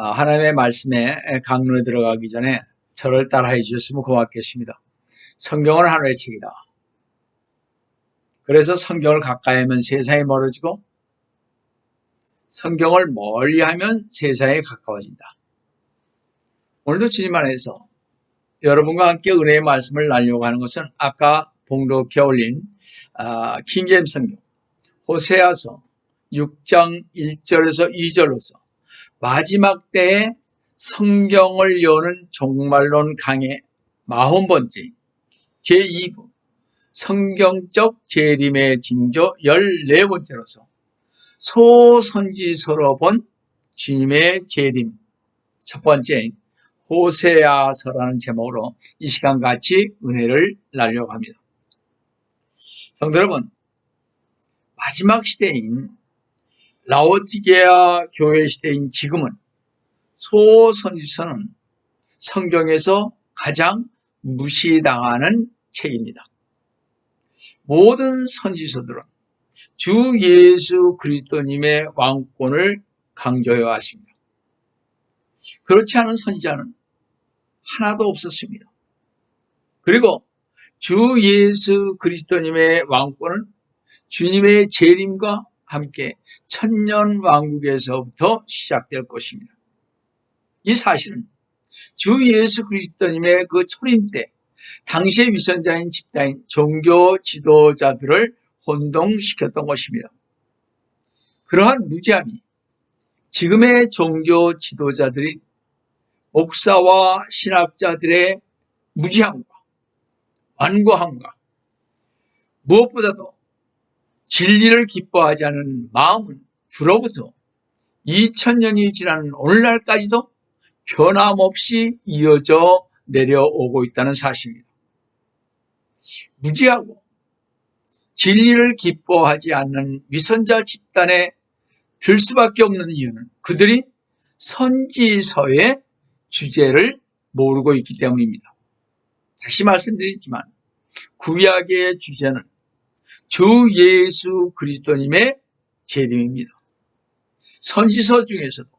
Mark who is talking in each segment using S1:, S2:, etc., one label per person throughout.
S1: 하나님의 말씀에 강론에 들어가기 전에 저를 따라해 주셨으면 고맙겠습니다. 성경은 하나의 책이다. 그래서 성경을 가까이 하면 세상이 멀어지고 성경을 멀리하면 세상에 가까워진다. 오늘도 주님 안에서 여러분과 함께 은혜의 말씀을 나누려고 하는 것은 아까 봉독해 올린 킹제임스 성경 호세아서 6장 1절에서 2절로서 마지막 때에 성경을 여는 종말론 강의 40번째 제2부 성경적 재림의 징조 14번째로서 소선지서로 본 주님의 재림 첫 번째 호세아서라는 제목으로 이 시간 같이 은혜를 나누려고 합니다. 성도 여러분, 마지막 시대인 라오디게아 교회 시대인 지금은 소선지서는 성경에서 가장 무시당하는 책입니다. 모든 선지서들은 주 예수 그리스도님의 왕권을 강조해 왔습니다. 그렇지 않은 선지자는 하나도 없었습니다. 그리고 주 예수 그리스도님의 왕권은 주님의 재림과 함께 천년 왕국에서부터 시작될 것입니다. 이 사실은 주 예수 그리스도님의 그 초림 때 당시의 위선자인 집단인 종교 지도자들을 혼동시켰던 것입니다. 그러한 무지함이 지금의 종교 지도자들이 목사와 신학자들의 무지함과 완고함과 무엇보다도 진리를 기뻐하지 않은 마음은 그로부터 2000년이 지난 오늘날까지도 변함없이 이어져 내려오고 있다는 사실입니다. 무지하고 진리를 기뻐하지 않는 위선자 집단에 들 수밖에 없는 이유는 그들이 선지서의 주제를 모르고 있기 때문입니다. 다시 말씀드리지만 구약의 주제는 주 예수 그리스도님의 재림입니다. 선지서 중에서도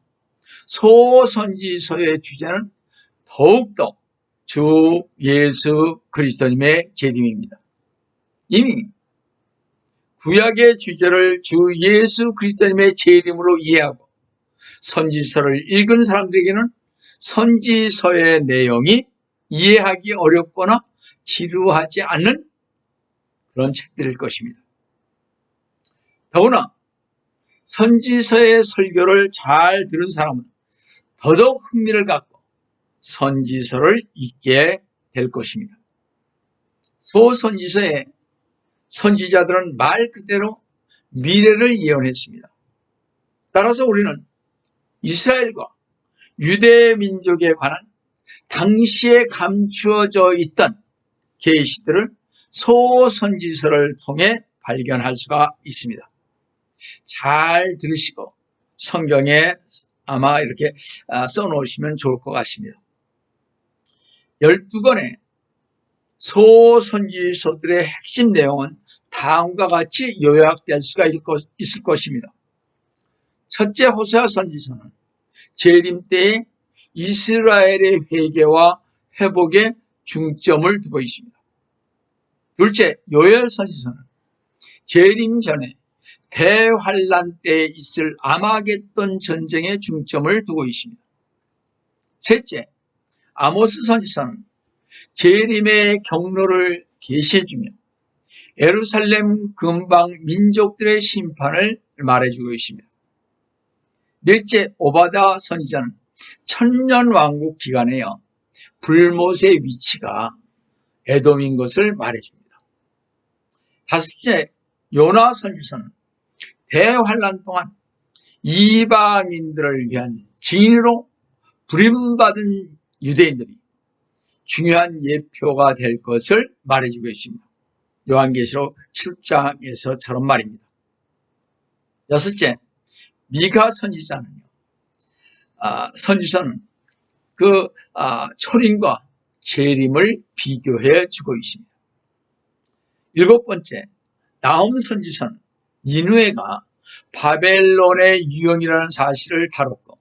S1: 소선지서의 주제는 더욱더 주 예수 그리스도님의 재림입니다. 이미 구약의 주제를 주 예수 그리스도님의 재림으로 이해하고 선지서를 읽은 사람들에게는 선지서의 내용이 이해하기 어렵거나 지루하지 않는 그런 책들일 것입니다. 더구나 선지서의 설교를 잘 들은 사람은 더더욱 흥미를 갖고 선지서를 읽게 될 것입니다. 소선지서의 선지자들은 말 그대로 미래를 예언했습니다. 따라서 우리는 이스라엘과 유대 민족에 관한 당시에 감추어져 있던 계시들을 소선지서를 통해 발견할 수가 있습니다. 잘 들으시고 성경에 아마 이렇게 써놓으시면 좋을 것 같습니다. 12권의 소선지서들의 핵심 내용은 다음과 같이 요약될 수가 있을 것입니다. 첫째 호세아 선지서는 재림 때의 이스라엘의 회개와 회복에 중점을 두고 있습니다. 둘째, 요엘 선지서는 재림 전에 대환란 때에 있을 아마겟돈 전쟁에 중점을 두고 있습니다. 셋째, 아모스 선지서는 재림의 경로를 계시해주며 예루살렘 근방 민족들의 심판을 말해주고 있습니다. 넷째, 오바댜 선지자는 천년왕국 기간에요 불못의 위치가 에돔인 것을 말해줍니다. 다섯째, 요나 선지서는 대환란 동안 이방인들을 위한 증인으로 부름받은 유대인들이 중요한 예표가 될 것을 말해주고 있습니다. 요한계시록 7장에서처럼 말입니다. 여섯째, 미가 선지서는 그 초림과 재림을 비교해 주고 있습니다. 일곱 번째, 나훔 선지서는 니느웨가 바벨론의 유형이라는 사실을 다뤘고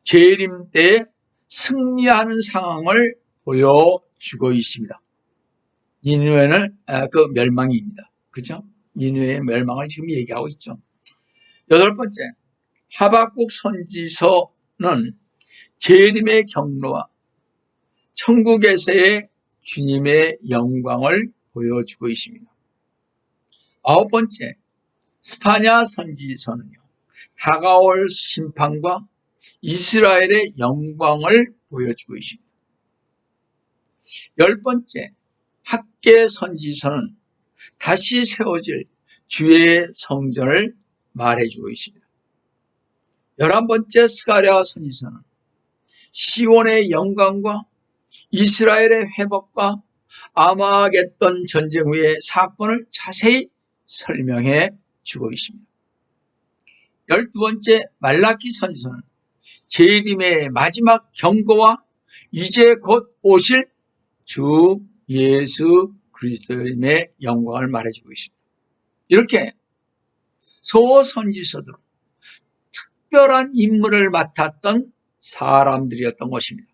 S1: 재림 때에 승리하는 상황을 보여주고 있습니다. 니느웨는 그 멸망입니다. 그죠? 니느웨의 멸망을 지금 얘기하고 있죠. 여덟 번째, 하박국 선지서는 재림의 경로와 천국에서의 주님의 영광을 보여주고 있습니다. 아홉 번째, 스파냐 선지서는요, 다가올 심판과 이스라엘의 영광을 보여주고 있습니다. 열 번째, 학개 선지서는 다시 세워질 주의 성전을 말해주고 있습니다. 11번째, 스가랴 선지서는 시온의 영광과 이스라엘의 회복과 아마겟돈 전쟁 후의 사건을 자세히 설명해 주고 있습니다. 12번째, 말라키 선지서는 재림의 마지막 경고와 이제 곧 오실 주 예수 그리스도의 영광을 말해주고 있습니다. 이렇게 소선지서들은 특별한 임무를 맡았던 사람들이었던 것입니다.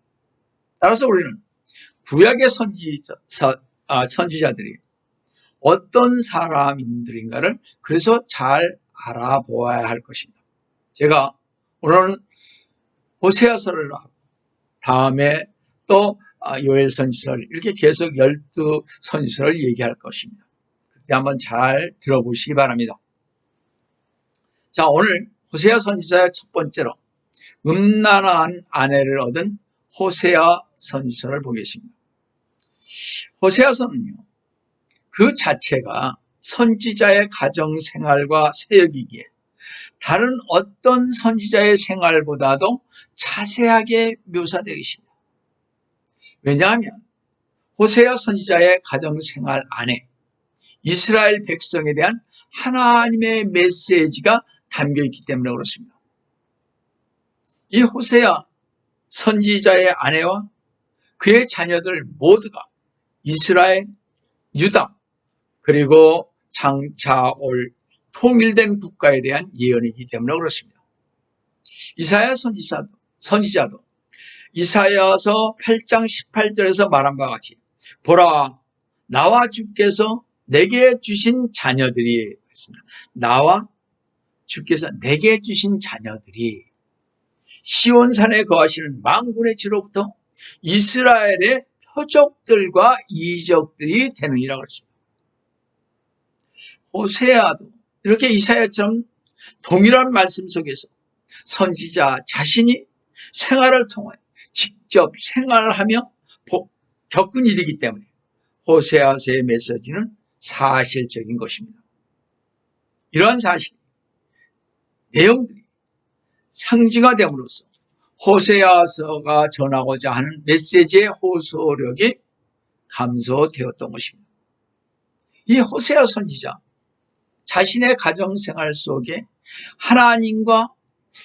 S1: 따라서 우리는 구약의 선지자들이 어떤 사람들인가를 그래서 잘 알아보아야 할 것입니다. 제가 오늘은 호세아서를 하고 다음에 또 요엘 선지서를 이렇게 계속 12선지서를 얘기할 것입니다. 그때 한번 잘 들어보시기 바랍니다. 자, 오늘 호세아 선지서의 첫 번째로 음란한 아내를 얻은 호세아 선지서를 보겠습니다. 호세아서는요, 그 자체가 선지자의 가정생활과 사역이기에 다른 어떤 선지자의 생활보다도 자세하게 묘사되어 있습니다. 왜냐하면 호세아 선지자의 가정생활 안에 이스라엘 백성에 대한 하나님의 메시지가 담겨있기 때문에 그렇습니다. 이 호세아 선지자의 아내와 그의 자녀들 모두가 이스라엘, 유다, 그리고 장차 올 통일된 국가에 대한 예언이기 때문에 그렇습니다. 이사야 선지자도 이사야서 8장 18절에서 말한 바와 같이 보라, 나와 주께서 내게 주신 자녀들이 있습니다. 나와 주께서 내게 주신 자녀들이 시온산에 거하시는 만군의 주로부터 이스라엘의 표적들과 이적들이 되느니라 그랬습니다. 호세아도 이렇게 이사야처럼 동일한 말씀 속에서 선지자 자신이 생활을 통해 직접 생활하며 겪은 일이기 때문에 호세아서의 메시지는 사실적인 것입니다. 이러한 사실, 내용들이 상징화됨으로써 호세아서가 전하고자 하는 메시지의 호소력이 감소되었던 것입니다. 이 호세아 선지자 자신의 가정생활 속에 하나님과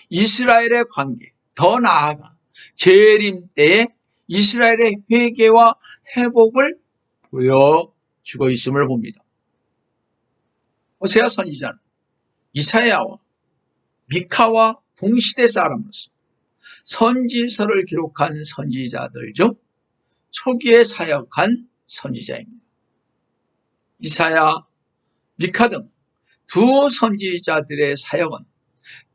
S1: 이스라엘의 관계, 더 나아가 재림 때에 이스라엘의 회개와 회복을 보여주고 있음을 봅니다. 호세아 선지자는 이사야와 미카와 동시대 사람으로서 선지서를 기록한 선지자들 중 초기에 사역한 선지자입니다. 이사야, 미카 등 두 선지자들의 사역은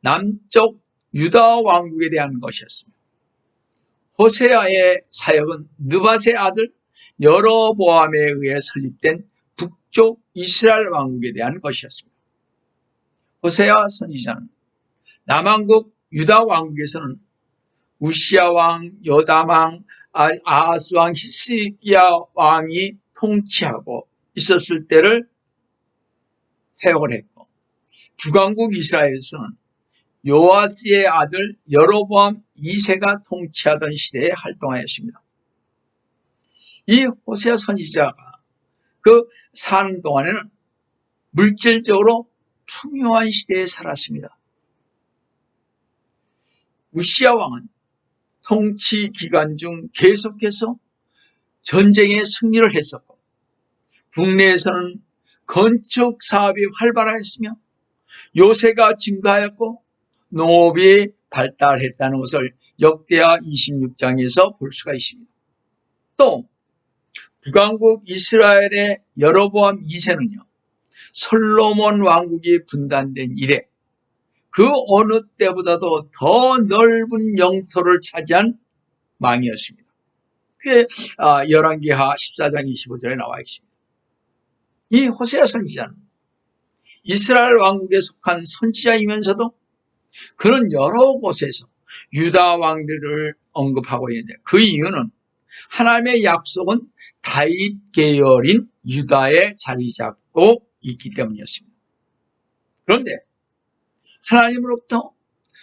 S1: 남쪽 유다 왕국에 대한 것이었습니다. 호세아의 사역은 느밧의 아들 여로보암에 의해 설립된 북쪽 이스라엘 왕국에 대한 것이었습니다. 호세아 선지자는 남왕국 유다 왕국에서는 우시야 왕, 요담 왕, 아하스 왕, 히스기야 왕이 통치하고 있었을 때를 사역을 했고, 북왕국 이스라엘에서는 요아스의 아들 여로보암 2세가 통치하던 시대에 활동하였습니다. 이 호세아 선지자가 그 사는 동안에는 물질적으로 풍요한 시대에 살았습니다. 우시야 왕은 통치 기간 중 계속해서 전쟁에 승리를 했었고, 국내에서는 건축 사업이 활발하였으며 요새가 증가하였고 농업이 발달했다는 것을 역대하 26장에서 볼 수가 있습니다. 또 북왕국 이스라엘의 여로보암 2세는요. 솔로몬 왕국이 분단된 이래 그 어느 때보다도 더 넓은 영토를 차지한 왕이었습니다. 그게 열왕기하 14장 25절에 나와 있습니다. 이 호세아 선지자는 이스라엘 왕국에 속한 선지자이면서도 그는 여러 곳에서 유다 왕들을 언급하고 있는데 그 이유는 하나님의 약속은 다윗 계열인 유다에 자리 잡고 있기 때문이었습니다. 그런데 하나님으로부터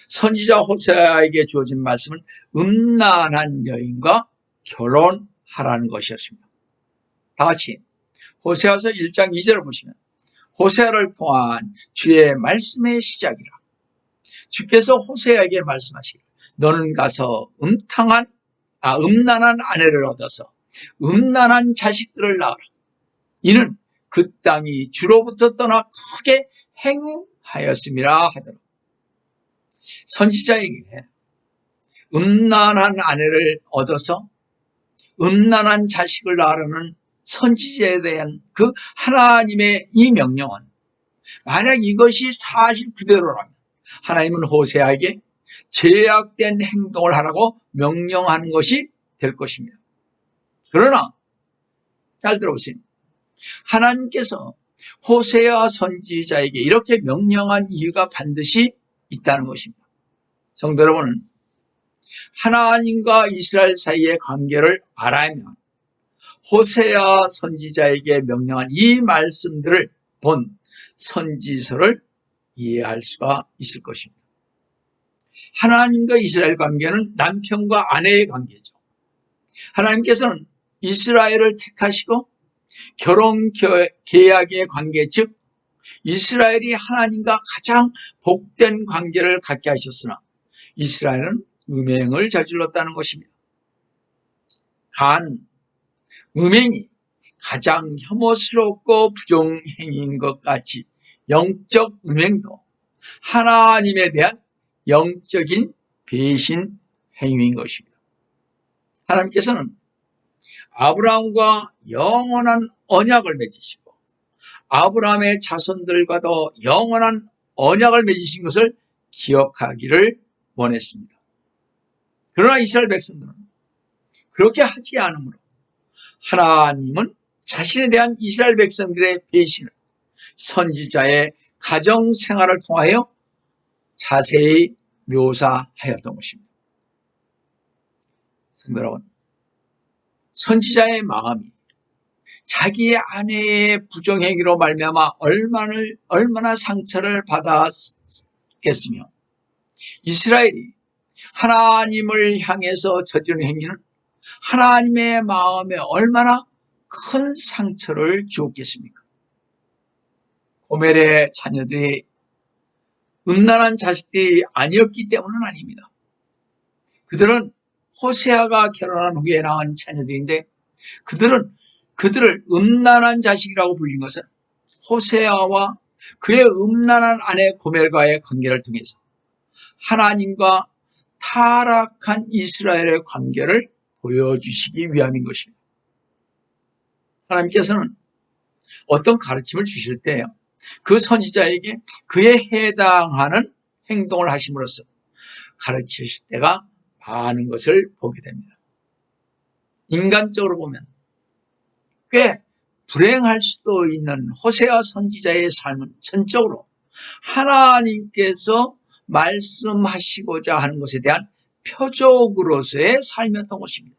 S1: 선지자 호세아에게 주어진 말씀은 음란한 여인과 결혼하라는 것이었습니다. 다 같이 호세아서 1장 2절을 보시면 호세아를 통한 주의 말씀의 시작이라. 주께서 호세아에게 말씀하시기를 너는 가서 음란한 아내를 얻어서 음란한 자식들을 낳아라. 이는 그 땅이 주로부터 떠나 크게 행음하였음이라 하더라. 선지자에게 음란한 아내를 얻어서 음란한 자식을 낳으라는 선지자에 대한 그 하나님의 이 명령은 만약 이것이 사실 그대로라면 하나님은 호세아에게 죄악된 행동을 하라고 명령하는 것이 될 것입니다. 그러나 잘 들어보세요. 하나님께서 호세아 선지자에게 이렇게 명령한 이유가 반드시 있다는 것입니다. 성도 여러분은 하나님과 이스라엘 사이의 관계를 알아야면 호세아 선지자에게 명령한 이 말씀들을 본 선지서를 이해할 수가 있을 것입니다. 하나님과 이스라엘 관계는 남편과 아내의 관계죠. 하나님께서는 이스라엘을 택하시고 결혼 계약의 관계, 즉 이스라엘이 하나님과 가장 복된 관계를 갖게 하셨으나 이스라엘은 음행을 저질렀다는 것입니다. 간, 음행이 가장 혐오스럽고 부정행위인 것 같이 영적 음행도 하나님에 대한 영적인 배신 행위인 것입니다. 하나님께서는 아브라함과 영원한 언약을 맺으시고 아브라함의 자손들과도 영원한 언약을 맺으신 것을 기억하기를 원했습니다. 그러나 이스라엘 백성들은 그렇게 하지 않으므로 하나님은 자신에 대한 이스라엘 백성들의 배신을 선지자의 가정생활을 통하여 자세히 묘사하였던 것입니다. 성도 여러분, 선지자의 마음이 자기의 아내의 부정행위로 말미암아 얼마나 상처를 받았겠으며 이스라엘이 하나님을 향해서 저지른 행위는 하나님의 마음에 얼마나 큰 상처를 주었겠습니까? 고멜의 자녀들이 음란한 자식들이 아니었기 때문은 아닙니다. 그들은 호세아가 결혼한 후에 낳은 자녀들인데 그들을 음란한 자식이라고 불린 것은 호세아와 그의 음란한 아내 고멜과의 관계를 통해서 하나님과 타락한 이스라엘의 관계를 보여주시기 위함인 것입니다. 하나님께서는 어떤 가르침을 주실 때요, 그 선지자에게 그에 해당하는 행동을 하심으로써 가르치실 때가 많은 것을 보게 됩니다. 인간적으로 보면 꽤 불행할 수도 있는 호세아 선지자의 삶은 전적으로 하나님께서 말씀하시고자 하는 것에 대한 표적으로서의 삶이었던 것입니다.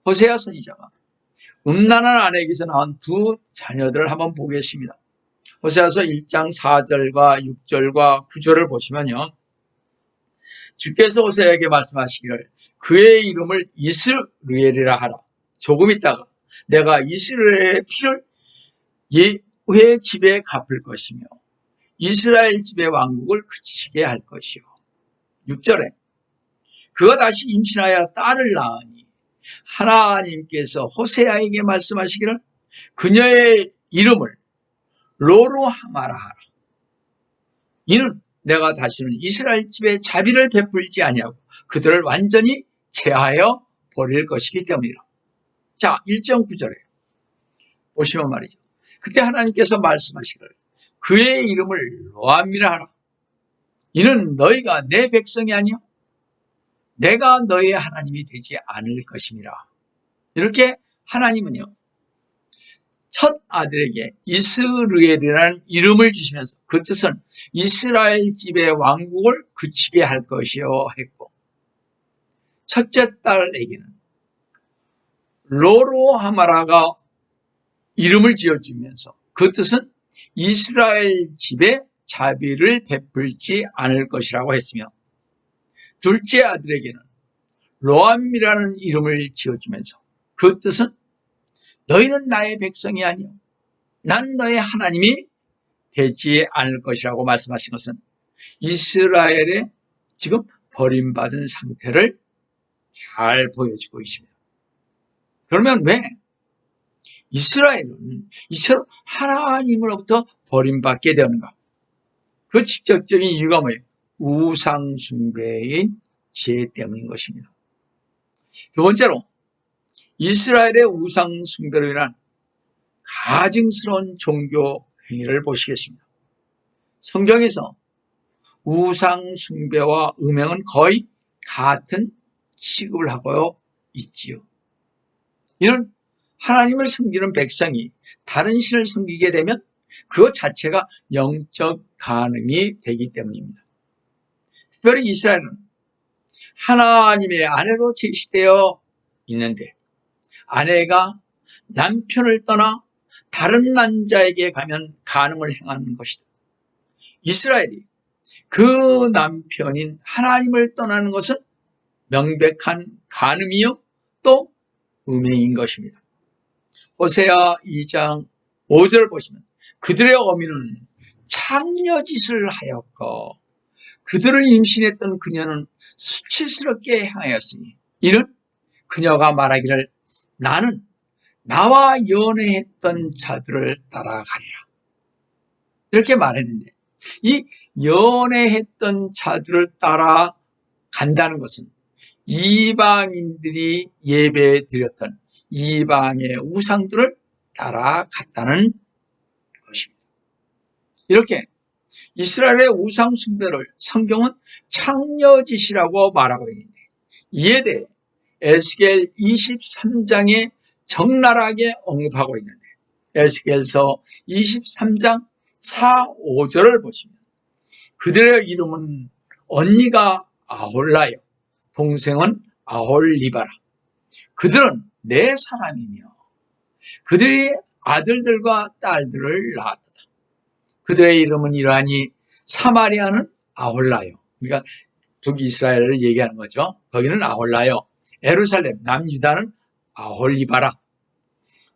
S1: 호세아 선지자가 음란한 아내에게서 낳은 두 자녀들을 한번 보겠습니다. 호세아서 1장 4절과 6절과 9절을 보시면요, 주께서 호세아에게 말씀하시기를 그의 이름을 이스르엘이라 하라. 조금 있다가 내가 이스라엘의 피를 예후의 집에 갚을 것이며 이스라엘 집의 왕국을 그치게 할 것이요. 6절에 그가 다시 임신하여 딸을 낳으니 하나님께서 호세아에게 말씀하시기를 그녀의 이름을 로루하마라 하라. 이는 내가 다시는 이스라엘 집에 자비를 베풀지 아니하고 그들을 완전히 제하여 버릴 것이기 때문이라. 자, 1.9절에 보시면 말이죠. 그때 하나님께서 말씀하시기를 그의 이름을 로암이라 하라. 이는 너희가 내 백성이 아니요 내가 너희의 하나님이 되지 않을 것임이라. 이렇게 하나님은요, 첫 아들에게 이스르엘이라는 이름을 주시면서 그 뜻은 이스라엘 집의 왕국을 그치게 할 것이요 했고, 첫째 딸에게는 로로하마라가 이름을 지어주면서 그 뜻은 이스라엘 집에 자비를 베풀지 않을 것이라고 했으며, 둘째 아들에게는 로암이라는 이름을 지어주면서 그 뜻은 너희는 나의 백성이 아니요 나는 너의 하나님이 되지 않을 것이라고 말씀하신 것은 이스라엘의 지금 버림받은 상태를 잘 보여주고 있습니다. 그러면 왜 이스라엘은 이처럼 하나님으로부터 버림받게 되는가? 그 직접적인 이유가 뭐예요? 우상숭배인 죄 때문인 것입니다. 두 번째로 이스라엘의 우상숭배로 인한 가증스러운 종교 행위를 보시겠습니다. 성경에서 우상숭배와 음행은 거의 같은 취급을 하고 있지요. 이는 하나님을 섬기는 백성이 다른 신을 섬기게 되면 그것 자체가 영적 간음이 되기 때문입니다. 특별히 이스라엘은 하나님의 아내로 제시되어 있는데 아내가 남편을 떠나 다른 남자에게 가면 간음을 행하는 것이다. 이스라엘이 그 남편인 하나님을 떠나는 것은 명백한 간음이요 또 음행인 것입니다. 호세아 2장 5절을 보시면 그들의 어미는 창녀짓을 하였고 그들을 임신했던 그녀는 수치스럽게 행하였으니 이는 그녀가 말하기를 나는 나와 연애했던 자들을 따라가리라. 이렇게 말했는데 이 연애했던 자들을 따라간다는 것은 이방인들이 예배 드렸던 이방의 우상들을 따라갔다는 것입니다. 이렇게 이스라엘의 우상 숭배를 성경은 창녀짓이라고 말하고 있는데 이에 대해 에스겔 23장에 적나라하게 언급하고 있는데 에스겔서 23장 4, 5절을 보시면 그들의 이름은 언니가 아홀라요 동생은 아홀리바라. 그들은 내 사람이며 그들이 아들들과 딸들을 낳았다. 그들의 이름은 이러하니 사마리아는 아홀라요. 그러니까 북이스라엘을 얘기하는 거죠. 거기는 아홀라요. 예루살렘 남유다는 아홀리바라.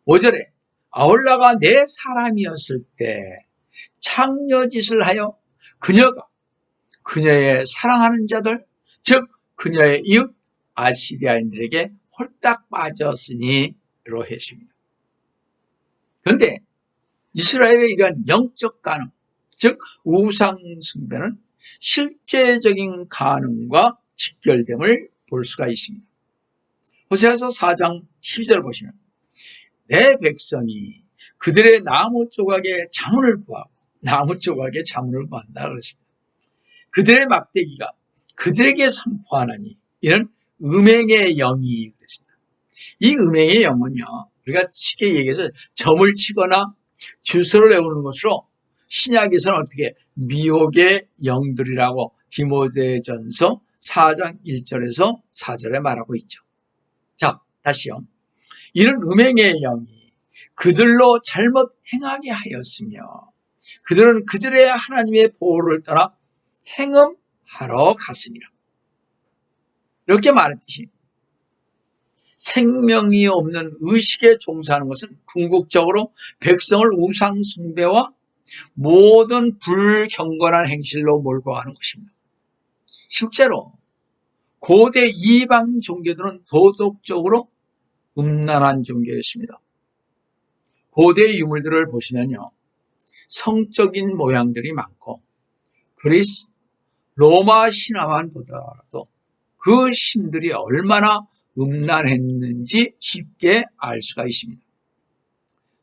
S1: 5절에 아홀라가 내 사람이었을 때 창녀짓을 하여 그녀가 그녀의 사랑하는 자들 즉 그녀의 이웃 아시리아인들에게 홀딱 빠졌으니 로 했습니다. 그런데 이스라엘의 이러한 영적 간음 즉 우상 숭배는 실제적인 간음과 직결됨을 볼 수가 있습니다. 호세아서 4장 12절 보시면 내 백성이 그들의 나무 조각에 자문을 구하고 나무 조각에 자문을 구한다 그러십니다. 그들의 막대기가 그들에게 선포하나니 이는 음행의 영이 그랬습니다. 이 음행의 영은요 우리가 쉽게 얘기해서 점을 치거나 주소를 외우는 것으로 신약에서는 어떻게 미혹의 영들이라고 디모데전서 4장 1절에서 4절에 말하고 있죠. 자, 다시요. 이는 음행의 영이 그들로 잘못 행하게 하였으며 그들은 그들의 하나님의 보호를 떠나 행음하러 갔습니다. 이렇게 말했듯이 생명이 없는 의식에 종사하는 것은 궁극적으로 백성을 우상 숭배와 모든 불경건한 행실로 몰고 가는 것입니다. 실제로 고대 이방 종교들은 도덕적으로 음란한 종교였습니다. 고대 유물들을 보시면요 성적인 모양들이 많고 그리스, 로마 신화만 보더라도 그 신들이 얼마나 음란했는지 쉽게 알 수가 있습니다.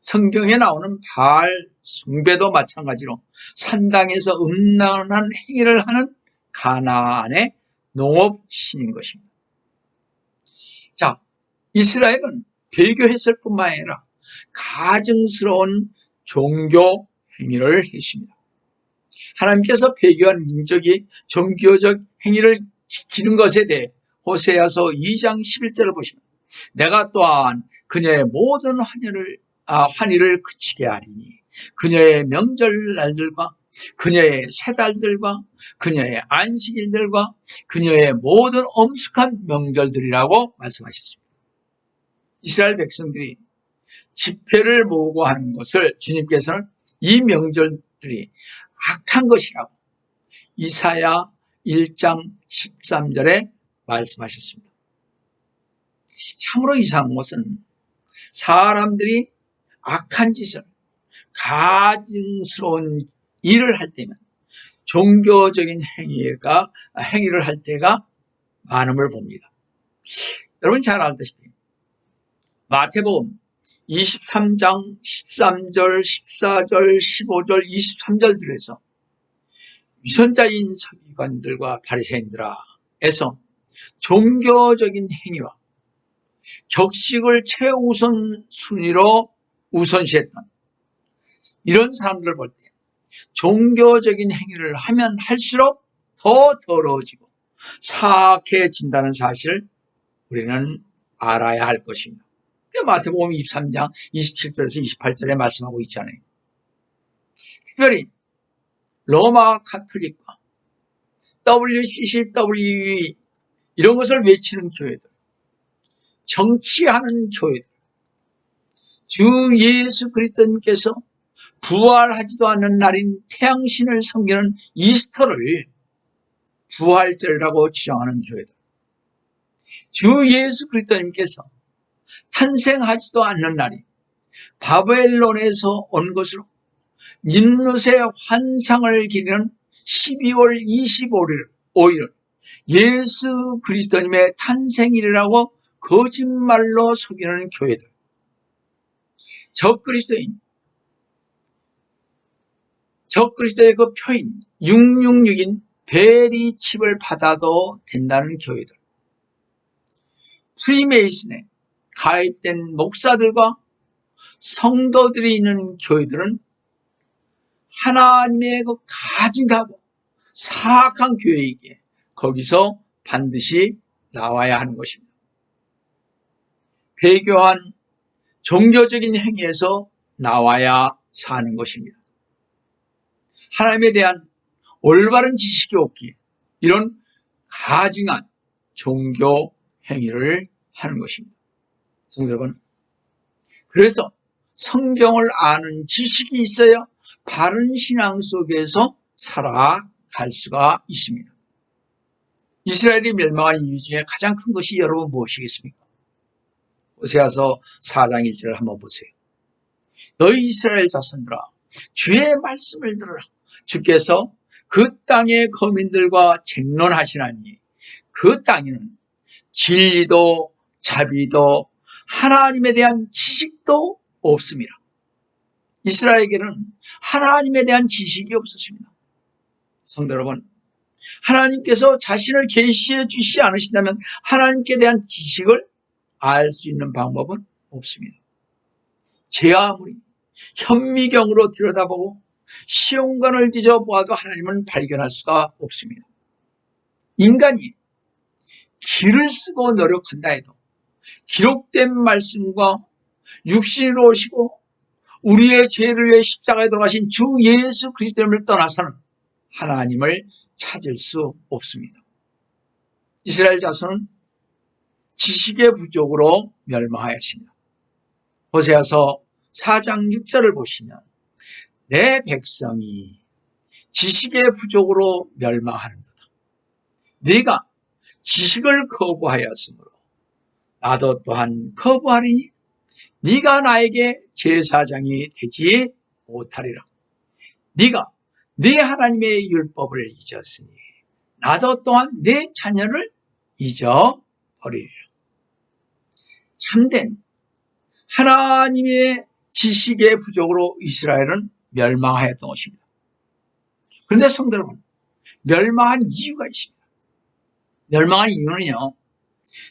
S1: 성경에 나오는 바알 숭배도 마찬가지로 산당에서 음란한 행위를 하는 가나안의 농업신인 것입니다. 자, 이스라엘은 배교했을 뿐만 아니라 가증스러운 종교 행위를 했습니다. 하나님께서 배교한 민족이 종교적 행위를 지키는 것에 대해 호세아서 2장 11절을 보시면 내가 또한 그녀의 모든 환희를 그치게 하리니 그녀의 명절날들과 그녀의 새달들과 그녀의 안식일들과 그녀의 모든 엄숙한 명절들이라고 말씀하셨습니다. 이스라엘 백성들이 집회를 모으고 하는 것을 주님께서는 이 명절들이 악한 것이라고 이사야 1장 13절에 말씀하셨습니다. 참으로 이상한 것은 사람들이 악한 짓을, 가증스러운 일을 할 때면 종교적인 행위를 할 때가 많음을 봅니다. 여러분 잘 알다시피 마태복음 23장 13절, 14절, 15절, 23절들에서 위선자인 서기관들과 바리새인들에서 종교적인 행위와 격식을 최우선 순위로 우선시했던 이런 사람들을 볼 때 종교적인 행위를 하면 할수록 더 더러워지고 사악해진다는 사실을 우리는 알아야 할 것입니다. 마태복음 23장 27절에서 28절에 말씀하고 있잖아요. 특별히 로마 카톨릭과 WCCW 이런 것을 외치는 교회들, 정치하는 교회들, 주 예수 그리스도님께서 부활하지도 않는 날인 태양신을 섬기는 이스터를 부활절이라고 주장하는 교회들, 주 예수 그리스도님께서 탄생하지도 않는 날이 바벨론에서 온 것으로 닌룻의 환상을 기리는 12월 25일 예수 그리스도님의 탄생일이라고 거짓말로 속이는 교회들, 적그리스도의 그 표인 666인 베리 칩을 받아도 된다는 교회들, 프리메이슨에 가입된 목사들과 성도들이 있는 교회들은 하나님의 그 가증하고 사악한 교회이기에 거기서 반드시 나와야 하는 것입니다. 배교한 종교적인 행위에서 나와야 사는 것입니다. 하나님에 대한 올바른 지식이 없기에 이런 가증한 종교 행위를 하는 것입니다. 성도 여러분, 그래서 성경을 아는 지식이 있어야 바른 신앙 속에서 살아갈 수가 있습니다. 이스라엘이 멸망한 이유 중에 가장 큰 것이 여러분 무엇이겠습니까? 호세아서 4장 1절을 한번 보세요. 너희 이스라엘 자손들아, 주의 말씀을 들으라. 주께서 그 땅의 거민들과 쟁론하시나니 그 땅에는 진리도 자비도 하나님에 대한 지식도 없습니다. 이스라엘에게는 하나님에 대한 지식이 없었습니다. 성도 여러분, 하나님께서 자신을 계시해 주시지 않으신다면 하나님께 대한 지식을 알 수 있는 방법은 없습니다. 제 아무리 현미경으로 들여다보고 시험관을 뒤져보아도 하나님은 발견할 수가 없습니다. 인간이 길을 쓰고 노력한다 해도 기록된 말씀과 육신으로 오시고 우리의 죄를 위해 십자가에 돌아가신 주 예수 그리스도를 떠나서는 하나님을 찾을 수 없습니다. 이스라엘 자손은 지식의 부족으로 멸망하였습니다. 호세아서 4장 6절을 보시면 내 백성이 지식의 부족으로 멸망하는도다. 네가 지식을 거부하였으므로 나도 또한 거부하리니 네가 나에게 제사장이 되지 못하리라. 네가 네 하나님의 율법을 잊었으니 나도 또한 내 자녀를 잊어버리리라. 참된 하나님의 지식의 부족으로 이스라엘은 멸망하였던 것입니다. 그런데 성도 여러분, 멸망한 이유가 있습니다. 멸망한 이유는요,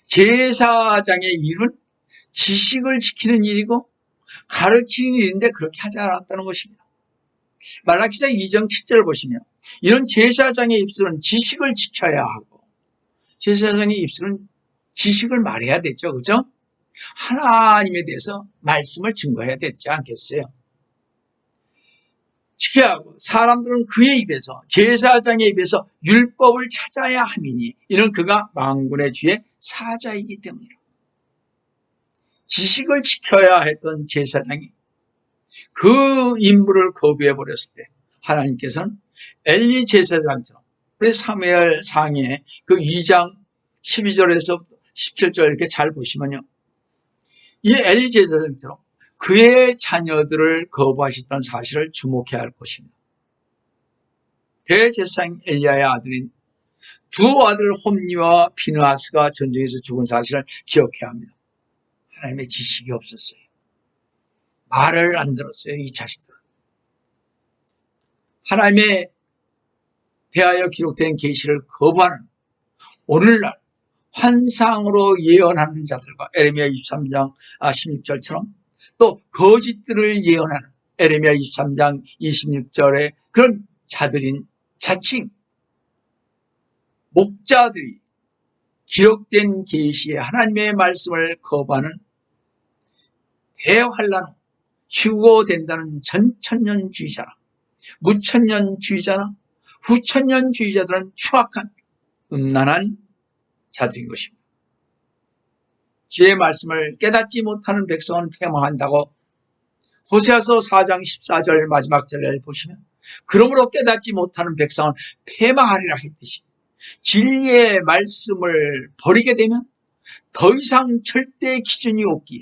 S1: 제사장의 일은 지식을 지키는 일이고 가르치는 일인데 그렇게 하지 않았다는 것입니다. 말라기서 2장 7절을 보시면 이런 제사장의 입술은 지식을 지켜야 하고, 제사장의 입술은 지식을 말해야 되죠. 그죠? 하나님에 대해서 말씀을 증거해야 되지 않겠어요? 지켜야 하고, 사람들은 그의 입에서, 제사장의 입에서 율법을 찾아야 함이니 이는 그가 만군의 주의 사자이기 때문이라. 지식을 지켜야 했던 제사장이 그 임무를 거부해 버렸을 때 하나님께서는 엘리 제사장처럼, 우리 사무엘 상에 그 2장 12절에서 17절 이렇게 잘 보시면요, 이 엘리 제사장처럼 그의 자녀들을 거부하셨던 사실을 주목해야 할 것입니다. 대제사장 엘리야의 아들인 두 아들 홈니와 비느하스가 전쟁에서 죽은 사실을 기억해야 합니다. 하나님의 지식이 없었어요. 말을 안 들었어요, 이 자식들은. 하나님의 대하여 기록된 계시를 거부하는, 오늘날 환상으로 예언하는 자들과 에레미야 23장 16절처럼 또 거짓들을 예언하는 에레미야 23장 26절의 그런 자들인 자칭 목자들이 기록된 계시에 하나님의 말씀을 거부하는 대환란 후 휴거된다는 전천년주의자나 무천년주의자나 후천년주의자들은 추악한 음란한 자들인 것입니다. 주의 말씀을 깨닫지 못하는 백성은 패망한다고 호세아서 4장 14절 마지막 절을 보시면, 그러므로 깨닫지 못하는 백성은 패망하리라 했듯이 진리의 말씀을 버리게 되면 더 이상 절대 기준이 없기에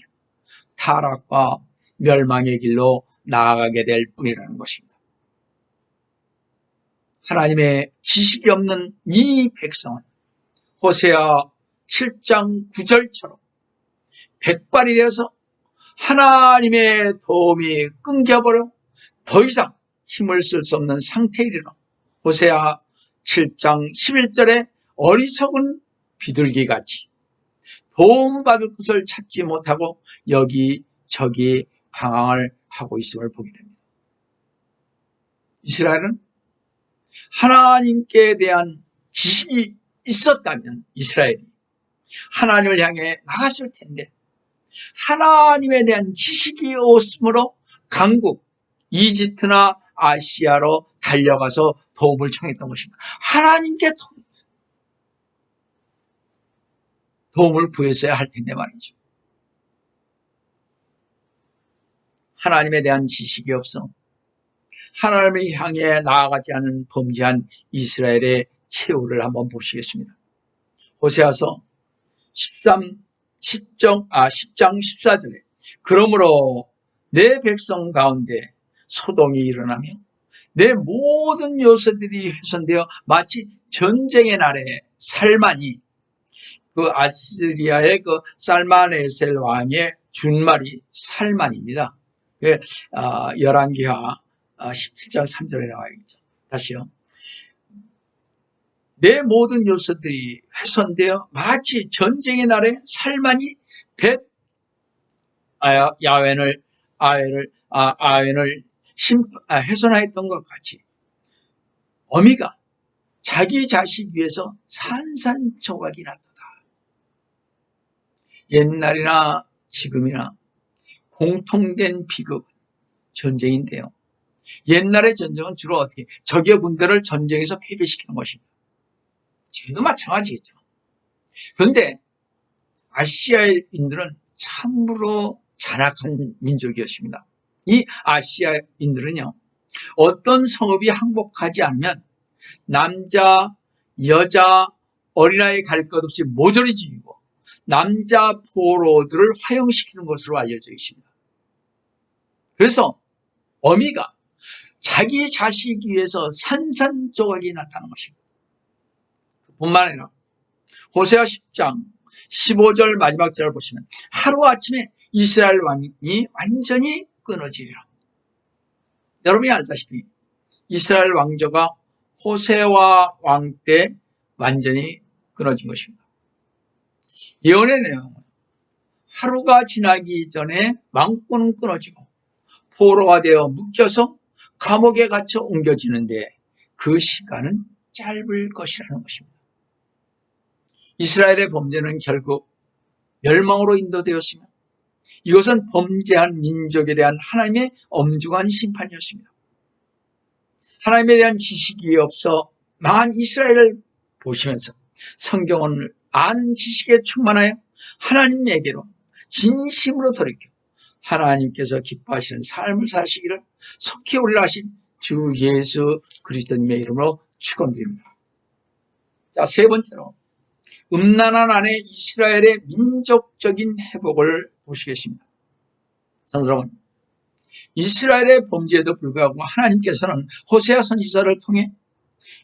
S1: 타락과 멸망의 길로 나아가게 될 뿐이라는 것입니다. 하나님의 지식이 없는 이 백성은 호세아 7장 9절처럼 백발이 되어서 하나님의 도움이 끊겨버려 더 이상 힘을 쓸 수 없는 상태에 이르러 호세아 7장 11절에 어리석은 비둘기같이 도움받을 것을 찾지 못하고 여기저기 방황을 하고 있음을 보게 됩니다. 이스라엘은 하나님께 대한 지식이 있었다면 이스라엘이 하나님을 향해 나갔을 텐데, 하나님에 대한 지식이 없으므로 강국 이집트나 아시아로 달려가서 도움을 청했던 것입니다. 하나님께 도움을 구했어야 할 텐데 말이죠. 하나님에 대한 지식이 없어 하나님을 향해 나아가지 않은 범죄한 이스라엘의 최후를 한번 보시겠습니다. 호세아서 10장 14절에 그러므로 내 백성 가운데 소동이 일어나며 내 모든 요새들이 훼손되어 마치 전쟁의 날에 살만이, 그 아시리아의 그 살마네셀 왕의 준말이 살만입니다. 열왕기하 17장 3절에 나와 있죠. 다시요. 내 모든 요소들이 훼손되어 마치 전쟁의 날에 살만이 아웬을 훼손하였던 것 같이 어미가 자기 자식 위해서 산산조각이 났도다. 옛날이나 지금이나 공통된 비극은 전쟁인데요. 옛날의 전쟁은 주로 어떻게 적의 군대를 전쟁에서 패배시키는 것입니다. 지금도 마찬가지겠죠. 그런데 아시아인들은 참으로 잔악한 민족이었습니다. 이 아시아인들은요, 어떤 성읍이 항복하지 않으면 남자, 여자, 어린아이 갈 것 없이 모조리 죽이고 남자 포로들을 화형시키는 것으로 알려져 있습니다. 그래서 어미가 자기 자식 위해서 산산조각이 났다는 것입니다. 뿐만 아니라 호세아 10장 15절 마지막 절을 보시면 하루아침에 이스라엘 왕이 완전히 끊어지리라. 여러분이 알다시피 이스라엘 왕조가 호세아 왕 때 완전히 끊어진 것입니다. 예언의 내용은 하루가 지나기 전에 왕권은 끊어지고 포로가 되어 묶여서 감옥에 갇혀 옮겨지는데 그 시간은 짧을 것이라는 것입니다. 이스라엘의 범죄는 결국 멸망으로 인도되었으며 이것은 범죄한 민족에 대한 하나님의 엄중한 심판이었습니다. 하나님에 대한 지식이 없어 망한 이스라엘을 보시면서 성경을 아는 지식에 충만하여 하나님에게로 진심으로 돌이켜 하나님께서 기뻐하시는 삶을 사시기를 속히 오리라 하신 주 예수 그리스도님의 이름으로 축원드립니다. 자, 세 번째로 음란한 아내 이스라엘의 민족적인 회복을 보시겠습니다. 성도 여러분, 이스라엘의 범죄에도 불구하고 하나님께서는 호세아 선지자를 통해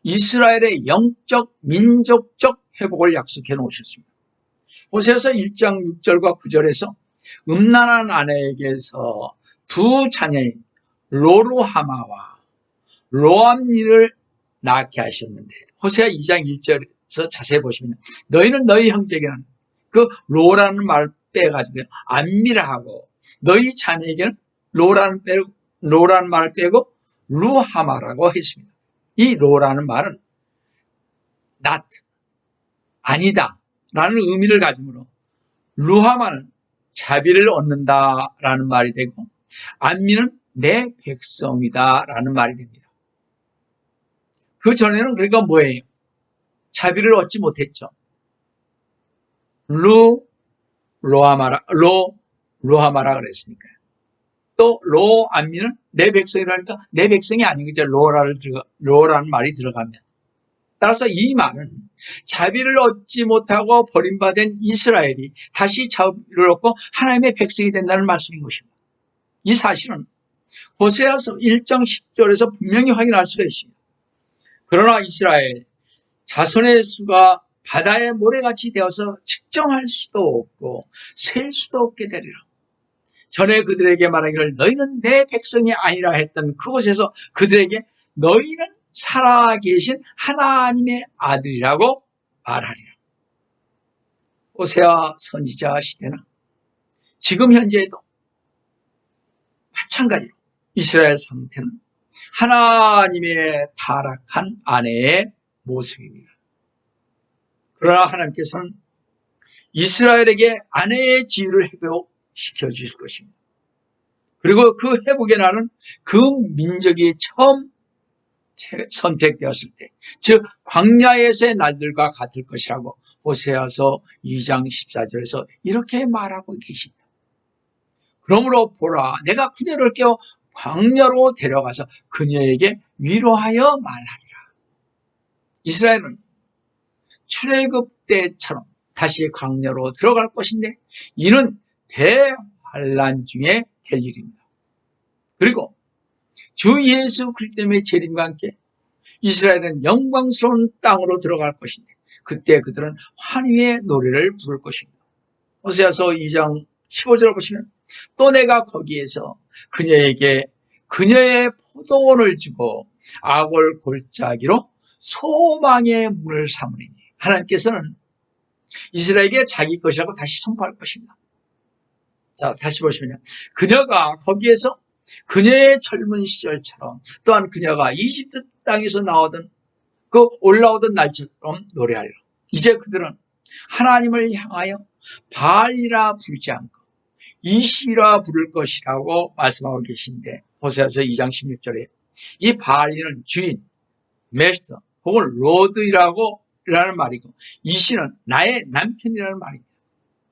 S1: 이스라엘의 영적, 민족적 회복을 약속해 놓으셨습니다. 호세아서 1장 6절과 9절에서 음란한 아내에게서 두 자녀인 로루하마와 로암니를 낳게 하셨는데 호세아 2장 1절에서 자세히 보시면 너희는 너희 형제에게는 그 로라는 말을 빼가지고 암미라 하고 너희 자녀에게는 로라는 말을 빼고 루하마라고 했습니다. 이 로라는 말은 not, 아니다 라는 의미를 가지므로 루하마는 자비를 얻는다라는 말이 되고 암미는 내 백성이다라는 말이 됩니다. 그 전에는 그러니까 뭐예요? 자비를 얻지 못했죠. 로하마라 그랬으니까요. 또 로암미는 내 백성이라니까 내 백성이 아니겠죠. 로라는 말이 들어가면. 따라서 이 말은 자비를 얻지 못하고 버림받은 이스라엘이 다시 자비를 얻고 하나님의 백성이 된다는 말씀인 것입니다. 이 사실은 호세아서 1장 10절에서 분명히 확인할 수가 있습니다. 그러나 이스라엘 자손의 수가 바다의 모래같이 되어서 측정할 수도 없고 셀 수도 없게 되리라. 전에 그들에게 말하기를 너희는 내 백성이 아니라 했던 그곳에서 그들에게 너희는 살아계신 하나님의 아들이라고 말하리라. 호세아 선지자 시대나 지금 현재에도 마찬가지로 이스라엘 상태는 하나님의 타락한 아내의 모습입니다. 그러나 하나님께서는 이스라엘에게 아내의 지위를 회복시켜 주실 것입니다. 그리고 그 회복의 날은 그 민족이 처음 선택되었을 때, 즉 광야에서의 날들과 같을 것이라고 호세아서 2장 14절에서 이렇게 말하고 계십니다. 그러므로 보라, 내가 그녀를 깨워 광야로 데려가서 그녀에게 위로하여 말하리라. 이스라엘은 출애굽 때처럼 다시 광야로 들어갈 것인데 이는 대환란 중에 될 일입니다. 그리고 주 예수 그리스도의 재림과 함께 이스라엘은 영광스러운 땅으로 들어갈 것인데 그때 그들은 환희의 노래를 부를 것입니다. 호세아서 2장 15절을 보시면 또 내가 거기에서 그녀에게 그녀의 포도원을 주고 아골 골짜기로 소망의 문을 삼으리니 하나님께서는 이스라엘에게 자기 것이라고 다시 선포할 것입니다. 자, 다시 보시면요. 그녀가 거기에서 그녀의 젊은 시절처럼 또한 그녀가 이집트 땅에서 올라오던 날처럼 노래하리라. 이제 그들은 하나님을 향하여 바알이라 부르지 않고 이시라 부를 것이라고 말씀하고 계신데 호세아서 2장 16절에 이 바알이는 주인, 메스터 혹은 로드라는 말이고 이시는 나의 남편이라는 말입니다.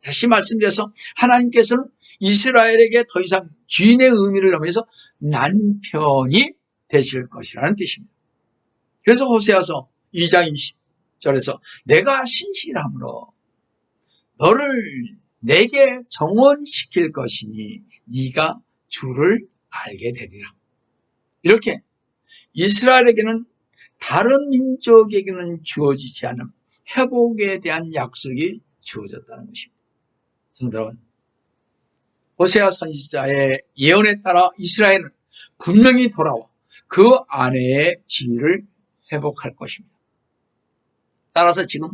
S1: 다시 말씀드려서 하나님께서는 이스라엘에게 더 이상 주인의 의미를 넘어서 남편이 되실 것이라는 뜻입니다. 그래서 호세아서 2장 20절에서 내가 신실함으로 너를 내게 정원시킬 것이니 네가 주를 알게 되리라. 이렇게 이스라엘에게는 다른 민족에게는 주어지지 않은 회복에 대한 약속이 주어졌다는 것입니다. 성도 여러분, 호세아 선지자의 예언에 따라 이스라엘은 분명히 돌아와 그 아내의 지위를 회복할 것입니다. 따라서 지금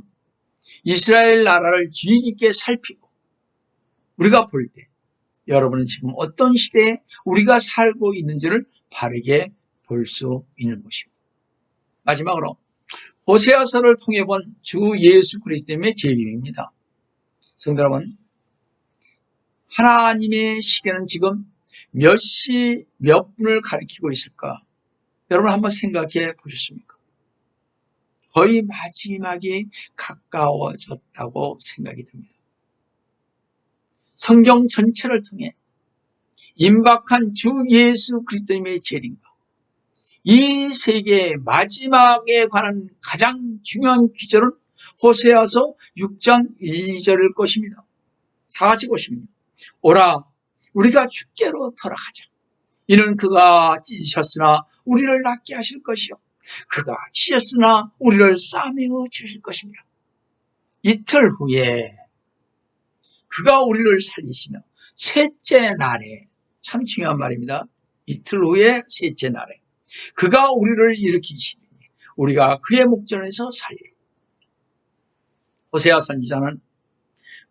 S1: 이스라엘 나라를 주의 깊게 살피고 우리가 볼 때 여러분은 지금 어떤 시대에 우리가 살고 있는지를 바르게 볼 수 있는 것입니다. 마지막으로 호세아서를 통해 본 주 예수 그리스도의 재림입니다. 성도 여러분, 하나님의 시계는 지금 몇 시 몇 분을 가리키고 있을까? 여러분 한번 생각해 보셨습니까? 거의 마지막이 가까워졌다고 생각이 듭니다. 성경 전체를 통해 임박한 주 예수 그리스도님의 재림과 이 세계의 마지막에 관한 가장 중요한 기절은 호세아서 6장 1, 2절일 것입니다. 다 같이 보시면 오라 우리가 주께로 돌아가자. 이는 그가 찢으셨으나 우리를 낫게 하실 것이요 그가 치셨으나 우리를 싸매어 주실 것입니다. 이틀 후에 그가 우리를 살리시며 셋째 날에, 참 중요한 말입니다. 이틀 후에 셋째 날에 그가 우리를 일으키시니 우리가 그의 목전에서 살리라. 호세아 선지자는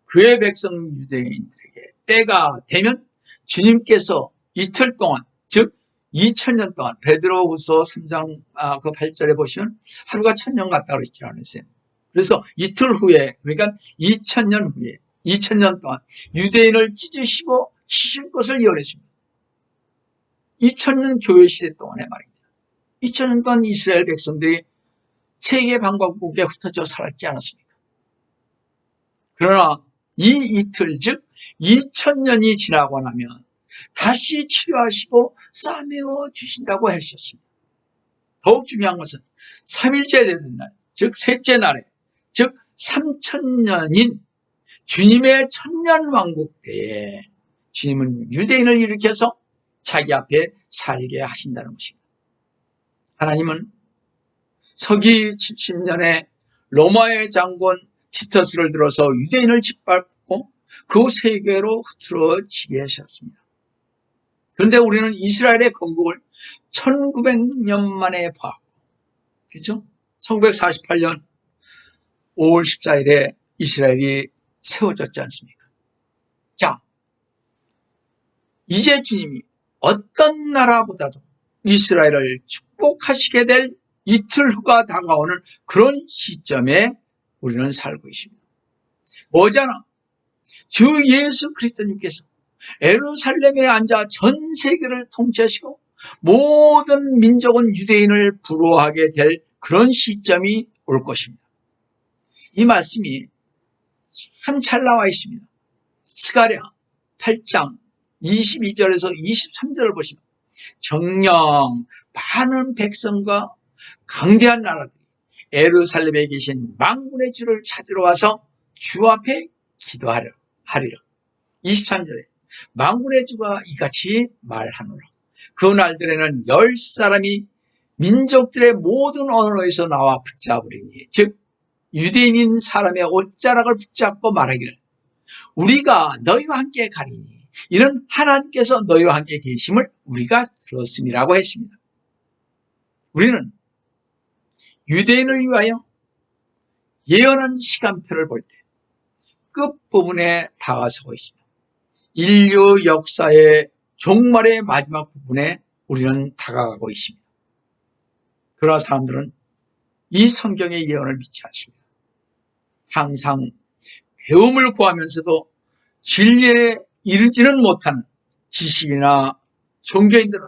S1: 그의 백성 유대인들에게 때가 되면 주님께서 이틀 동안, 즉 2000년 동안, 베드로후서 3장 그 8절에 보시면 하루가 1000년 같다고 그렇게 하셨어요. 그래서 이틀 후에, 그러니까 2000년 후에 2000년 동안 유대인을 찢으시고 치실 것을 예언했습니다. 2000년 교회 시대 동안의 말입니다. 2000년 동안 이스라엘 백성들이 세계 방방곡곡에 흩어져 살았지 않았습니까? 그러나 이 이틀, 즉 2000년이 지나고 나면 다시 치료하시고 싸매어 주신다고 하셨습니다. 더욱 중요한 것은 3일째 되는 날, 즉 셋째 날에, 즉 3000년인 주님의 천년왕국 때에 주님은 유대인을 일으켜서 자기 앞에 살게 하신다는 것입니다. 하나님은 서기 70년에 로마의 장군 티터스를 들어서 유대인을 짓밟고 그 세계로 흐트러지게 하셨습니다. 그런데 우리는 이스라엘의 건국을 1900년 만에 봤고, 그렇죠? 1948년 5월 14일에 이스라엘이 세워졌지 않습니까? 자, 이제 주님이 어떤 나라보다도 이스라엘을 축복하시게 될 이틀 후가 다가오는 그런 시점에 우리는 살고 있습니다. 뭐잖아? 주 예수 그리스도님께서 예루살렘에 앉아 전 세계를 통치하시고 모든 민족은 유대인을 부러워하게 될 그런 시점이 올 것입니다. 이 말씀이 참 잘 나와 있습니다. 스가랴 8장 22절에서 23절을 보시면 정녕 많은 백성과 강대한 나라들이 예루살렘에 계신 만군의 주를 찾으러 와서 주 앞에 기도하리라. 23절에 만군의 주가 이같이 말하노라. 그 날들에는 10사람이 민족들의 모든 언어에서 나와 붙잡으리니, 즉 유대인인 사람의 옷자락을 붙잡고 말하기를 우리가 너희와 함께 가리니 이는 하나님께서 너희와 함께 계심을 우리가 들었음이라고 했습니다. 우리는 유대인을 위하여 예언한 시간표를 볼 때 끝부분에 다가서고 있습니다. 인류 역사의 종말의 마지막 부분에 우리는 다가가고 있습니다. 그러나 사람들은 이 성경의 예언을 믿지 않습니다. 항상 배움을 구하면서도 진리에 이르지는 못하는 지식이나 종교인들은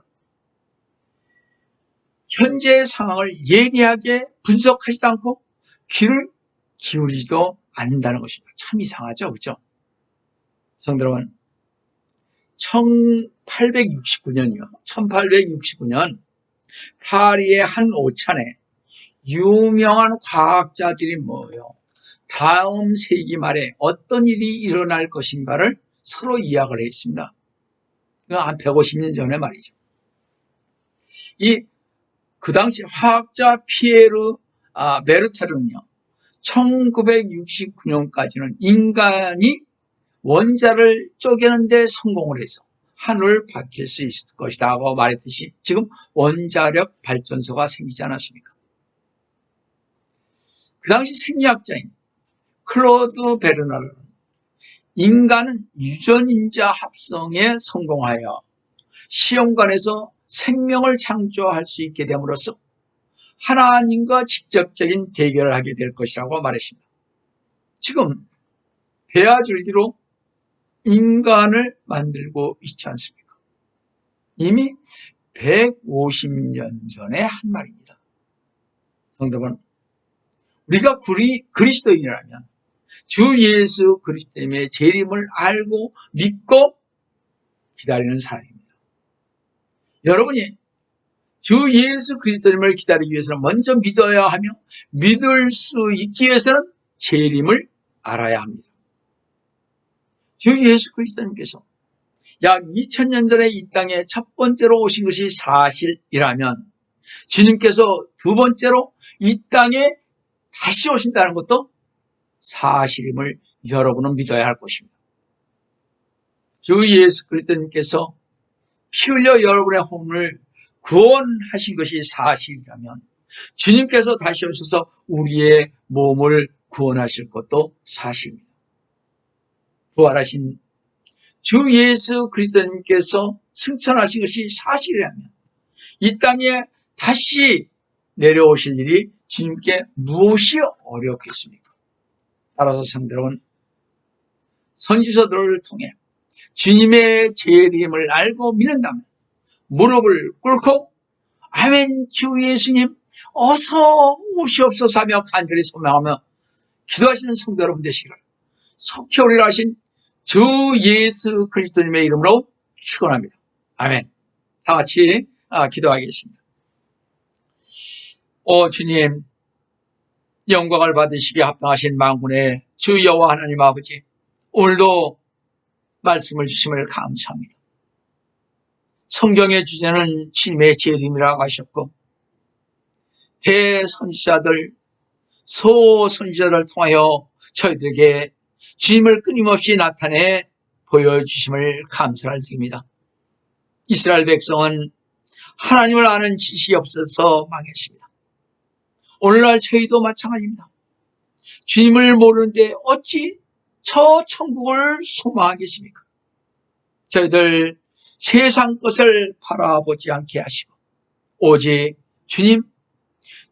S1: 현재의 상황을 예리하게 분석하지도 않고 귀를 기울이지도 않는다는 것입니다. 참 이상하죠, 그렇죠? 성도 여러분, 1869년 파리의 한 오찬에 유명한 과학자들이 모여 다음 세기 말에 어떤 일이 일어날 것인가를 서로 이야기를 했습니다. 한 150년 전에 말이죠. 그 당시 화학자 피에르 베르테르는요, 1969년까지는 인간이 원자를 쪼개는 데 성공을 해서 하늘을 밝힐 수 있을 것이다 하고 말했듯이 지금 원자력 발전소가 생기지 않았습니까? 그 당시 생리학자인 클로드 베르너는 인간은 유전인자 합성에 성공하여 시험관에서 생명을 창조할 수 있게 됨으로써 하나님과 직접적인 대결을 하게 될 것이라고 말했습니다. 지금 배아줄기로 인간을 만들고 있지 않습니까? 이미 150년 전에 한 말입니다. 성도분, 우리가 그리스도인이라면 주 예수 그리스도님의 재림을 알고 믿고 기다리는 사람입니다. 여러분이 주 예수 그리스도님을 기다리기 위해서는 먼저 믿어야 하며 믿을 수 있기 위해서는 재림을 알아야 합니다. 주 예수 그리스도님께서 약 2000년 전에 이 땅에 첫 번째로 오신 것이 사실이라면 주님께서 두 번째로 이 땅에 다시 오신다는 것도 사실임을 여러분은 믿어야 할 것입니다. 주 예수 그리스도님께서 피 흘려 여러분의 혼을 구원하신 것이 사실이라면 주님께서 다시 오셔서 우리의 몸을 구원하실 것도 사실입니다. 부활하신 주 예수 그리스도님께서 승천하신 것이 사실이라면 이 땅에 다시 내려오실 일이 주님께 무엇이 어렵겠습니까? 따라서 성도는 선지서들을 통해 주님의 재림을 알고 믿는다면 무릎을 꿇고 아멘 주 예수님 어서 오시옵소서 하며 간절히 소망하며 기도하시는 성도 여러분 되시기를 속히 오리라 하신 주 예수 그리스도님의 이름으로 축원합니다. 아멘. 다 같이 기도하겠습니다. 오 주님, 영광을 받으시기에 합당하신 만군의 주 여호와 하나님 아버지, 오늘도 말씀을 주심을 감사합니다. 성경의 주제는 주님의 재림이라고 하셨고 대선지자들, 소선지자들을 통하여 저희들에게 주님을 끊임없이 나타내 보여주심을 감사를 드립니다. 이스라엘 백성은 하나님을 아는 지식이 없어서 망했습니다. 오늘날 저희도 마찬가지입니다. 주님을 모르는데 어찌 저 천국을 소망하겠습니까? 저희들 세상 것을 바라보지 않게 하시고 오직 주님,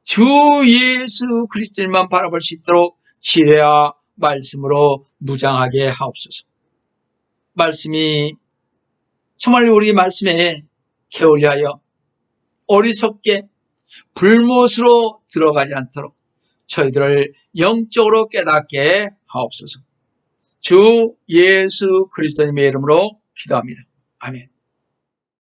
S1: 주 예수 그리스도님만 바라볼 수 있도록 지혜와 말씀으로 무장하게 하옵소서. 말씀이 정말 우리 말씀에 게을리 하여 어리석게 불못으로 들어가지 않도록 저희들을 영적으로 깨닫게 하옵소서. 주 예수 그리스도님의 이름으로 기도합니다. 아멘.